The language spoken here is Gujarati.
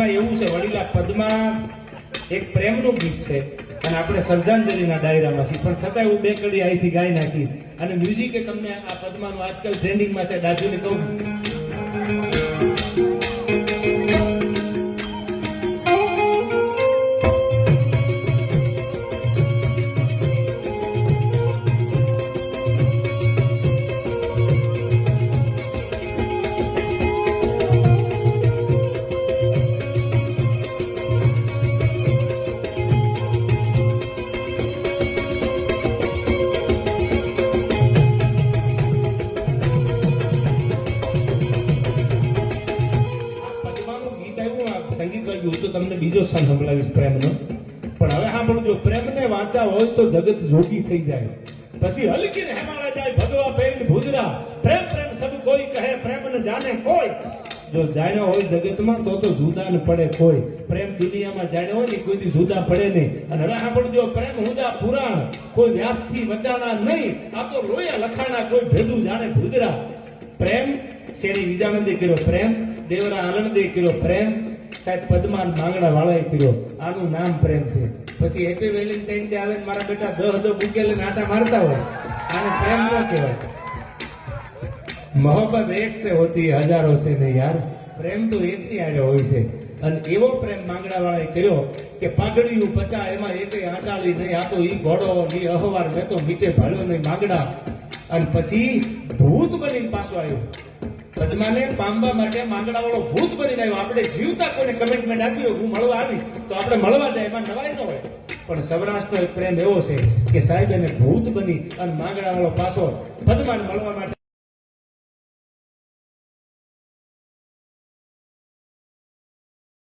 એવું છે વડીલા પદમાં એક પ્રેમનું ગીત છે અને આપણે શ્રદ્ધાંજલિના ડાયરામાં છીએ, પણ છતાં હું બે કડી અહીંથી ગાઈ નાખી અને મ્યુઝિક એ તમને આ પદમાનું આજકાલ ટ્રેન્ડિંગમાં છે. દાજુને કહું સંગીત વાગ્યું તો તમને બીજો સ્થાન સંભળાવીશ પ્રેમનો. પણ હવે સાંભળજો, પ્રેમને વાંચા હોય તો જગત જોગી થઈ જાય. પછી હલકીને હેમાળા જાય ભગવા પેન ભૂજરા, પ્રેમ પ્રેમ સબ કોઈ કહે પ્રેમ ન જાણે કોઈ. જો જાણ્યો હોય જગતમાં તો જુદા ન પડે કોઈ. પ્રેમ દુનિયામાં જાણ્યો હોય ને કોઈ દી જુદા પડે નહીં. અને હવે સાંભળજો, પ્રેમ હુદા પુરાણ કોઈ વ્યાસથી વચાણા નહીં, આ તો લોયા લખાણા કોઈ ભેદું જાણે ભૂજરા. પ્રેમ શેરી વિજાનંદે કર્યો પ્રેમ, દેવરા આનંદે કર્યો પ્રેમ, સાહેબ પદમાન માંગડા વાળાએ કર્યો. આનું નામ પ્રેમ છે. પછી હેપી વેલેન્ટાઇન ડે આવે મારા બેટા 10 બુકે લઈને આટા મારતા હોય, આને પ્રેમ ન કહેવાય. મોહબ્બત એક સે હોતી હજારો સે ને યાર, પ્રેમ તો એકની આરે હોય છે. અને એવો પ્રેમ માંગડા વાળાએ કર્યો કે પાઘડિયું 50 એમાં એકેય આટાળી નહીં. આ તો ઈ ઘોડો ઈ અહવાર મેં તો મીટે ભાળ્યો નહીં માંગડા. અને પછી ભૂત બનીને પાછો આવ્યો. પદ્માને પામવા માટે માંગડા વાળો ભૂત બનીને આવ્યો. આપણે જીવતા કોઈને કમિટમેન્ટ આપ્યો હું મળવા આવીશ તો આપણે મળવા જાય, એમાં નવાઈ ન હોય. પણ સૌરાષ્ટ્રનો એક પ્રેમ એવો છે કે સાહેબ એને ભૂત બની અને માંગડા વાળો પાછો પદ્માને મળવા માટે